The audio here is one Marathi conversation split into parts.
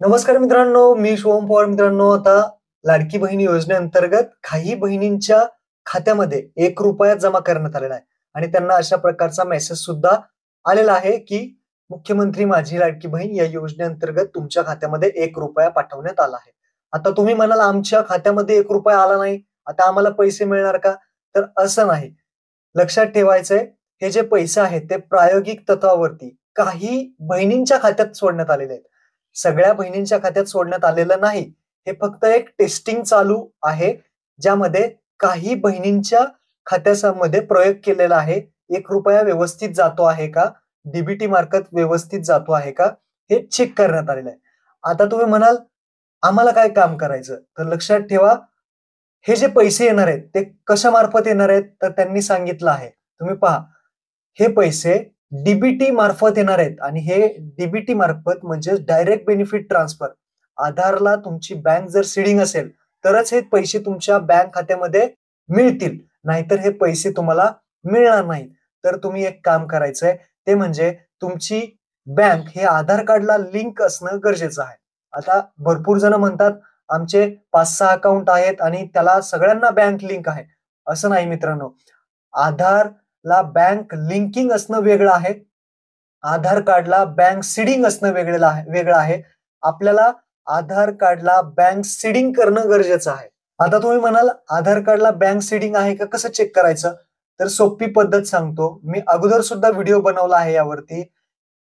नमस्कार मित्रांनो, मी शुभम पवार. मित्रांनो, आता लाडकी बहीण योजनेअंतर्गत काही बहिणींच्या खात्यामध्ये ₹1 जमा करण्यात आलेला आहे आणि त्यांना अशा प्रकारचा मेसेज सुद्धा आलेला आहे, की मुख्यमंत्री माझी लाडकी बहीण या योजनेअंतर्गत तुमच्या खात्यामध्ये ₹1 पाठवण्यात आला आहे. आता तुम्ही म्हणाल, आमच्या खात्यामध्ये ₹1 आला नाही, आता आम्हाला पैसे मिळणार का? तर असं नाही. लक्षात ठेवायचंय, हे जे पैसे आहेत ते प्रायोगिक तत्वावरती काही बहिणींच्या खात्यात सोडण्यात आलेले आहेत. सगळ्या बहिणींच्या खात्यात सोडण्यात आलेलं नाही. हे फक्त एक टेस्टिंग चालू आहे, ज्यामध्ये काही बहिणींच्या खात्यामध्ये प्रयोग केलेला आहे. ₹1 व्यवस्थित जातो आहे का? डी मार्फत व्यवस्थित जातो आहे का? हे चेक करण्यात आलेलं आहे. आता तुम्ही म्हणाल, आम्हाला काय काम करायचं? तर लक्षात ठेवा, हे जे पैसे येणार आहेत, ते कशामार्फत येणार आहेत? तर त्यांनी सांगितलं आहे. तुम्ही पहा, हे पैसे डी मार्फत येणार आहेत आणि हे डी मार्फत म्हणजे डायरेक्ट बेनिफिट ट्रान्सफर. आधारला तुमची बँक जर सीडिंग असेल, तरच हे पैसे तुमच्या बँक खात्यामध्ये मिळतील. नाहीतर हे पैसे तुम्हाला मिळणार नाहीत. तर तुम्ही एक काम करायचंय, ते म्हणजे तुमची बँक हे आधार कार्डला लिंक असणं गरजेचं आहे. आता भरपूर जण म्हणतात, आमचे 5-6 अकाउंट आहेत आणि त्याला सगळ्यांना बँक लिंक आहे. असं नाही मित्रांनो. आधारला बँक लिंकिंग असणं वेगळं आहे. आधार कार्डला बँक सीडिंग असणं वेगळं आहे. आपल्याला आधार कार्डला बँक सीडिंग करणं गरजेचं आहे. आता तुम्ही म्हणाल, आधार कार्डला बँक सीडिंग आहे का, कसं चेक करायचं? तर सोपी पद्धत सांगतो. मी अगोदर सुद्धा व्हिडिओ बनवला आहे यावरती.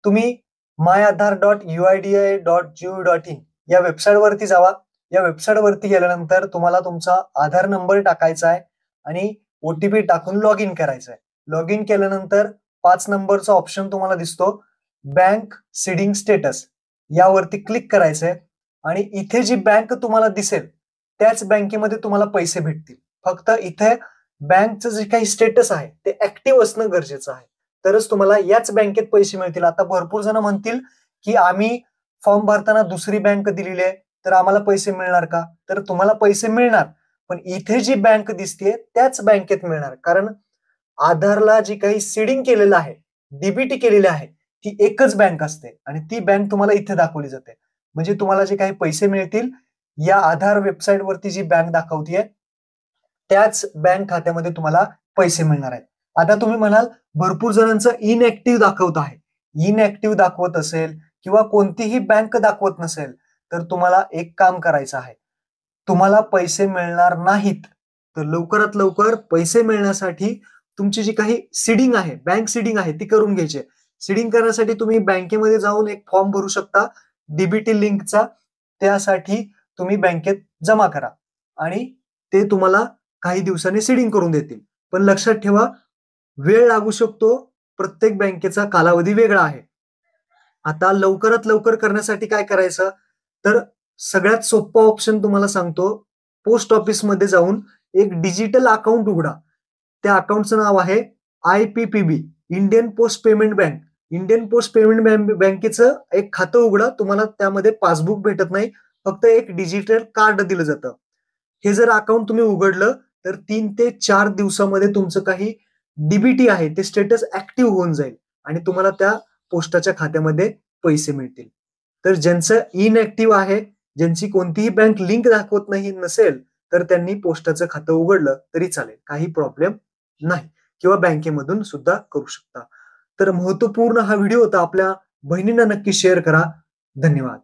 तुम्ही myAadhar.uidi.gov.in या वेबसाईटवरती जावा. या वेबसाईटवरती गेल्यानंतर तुम्हाला तुमचा आधार नंबर टाकायचा आहे आणि ओ-टी-पी टाकून लॉग इन करायचं आहे. लॉग इन केल्यानंतर 5 नंबरचा ऑप्शन तुम्हाला दिसतो, बँक सीडिंग स्टेटस. यावरती क्लिक करायचंय आणि इथे जी बँक तुम्हाला दिसेल, त्याच बँकेमध्ये तुम्हाला पैसे भेटतील. फक्त इथे बँकचं जे काही स्टेटस आहे, ते ॲक्टिव्ह असणं गरजेचं आहे. तरच तुम्हाला याच बँकेत पैसे मिळतील. आता भरपूर जण म्हणतील, की आम्ही फॉर्म भरताना दुसरी बँक दिलेली आहे, तर आम्हाला पैसे मिळणार का? तर तुम्हाला पैसे मिळणार. पण इथे जी बँक दिसतीये त्याच बँकेत मिळणार. कारण आधारला जी काही सीडिंग केलेलं आहे, डी केलेली आहे, ती एकच बँक असते आणि ती बँक तुम्हाला इथे दाखवली जाते. म्हणजे तुम्हाला जे काही पैसे मिळतील, या आधार वेबसाईटवरती जी बँक दाखवतीये, त्याच बँक खात्यामध्ये तुम्हाला पैसे मिळणार आहेत. आता तुम्ही म्हणाल, भरपूर जणांचं इनएक्टिव्ह दाखवत आहे. इनएक्टिव्ह दाखवत असेल किंवा कोणतीही बँक दाखवत नसेल, तर तुम्हाला एक काम करायचं आहे. तुम्हाला पैसे मिळणार नाहीत. तर लवकरात लवकर पैसे मिळण्यासाठी तुमची जी काही सीडिंग आहे, बँक सीडिंग आहे, ती करून घ्यायची आहे. सीडिंग करण्यासाठी तुम्ही बँकेमध्ये जाऊन एक फॉर्म भरू शकता, डी लिंकचा. त्यासाठी तुम्ही बँकेत जमा करा आणि ते तुम्हाला काही दिवसांनी सीडिंग करून देतील. पण लक्षात ठेवा, वेळ लागू शकतो. प्रत्येक बँकेचा कालावधी वेगळा आहे. आता लवकरात लवकर करण्यासाठी काय करायचं? तर सगळ्यात सोप्पा ऑप्शन तुम्हाला सांगतो. पोस्ट ऑफिसमध्ये जाऊन एक डिजिटल अकाउंट उघडा. त्या अकाउंटचं नाव आहे IPPB, Indian post payment bank. Indian post payment बँकेचं एक खातं उघडा. तुम्हाला त्यामध्ये पासबुक भेटत नाही. फक्त एक डिजिटल कार्ड दिलं जातं. हे जर अकाउंट तुम्ही उघडलं, तर 3 ते 4 दिवसामध्ये तुमचं काही डी आहे, ते स्टेटस ॲक्टिव्ह होऊन जाईल आणि तुम्हाला त्या पोस्टाच्या खात्यामध्ये पैसे मिळतील. तर ज्यांचं इनएक्टिव्ह आहे, ज्यांची कोणतीही बँक लिंक दाखवत नाही नसेल, तर त्यांनी पोस्टाचं खातं उघडलं तरी चालेल. काही प्रॉब्लेम नाही किंवा बँकेमधून सुद्धा करू शकता. तर महत्त्वपूर्ण हा व्हिडिओ होता. आपल्या बहिणींना नक्की शेअर करा. धन्यवाद.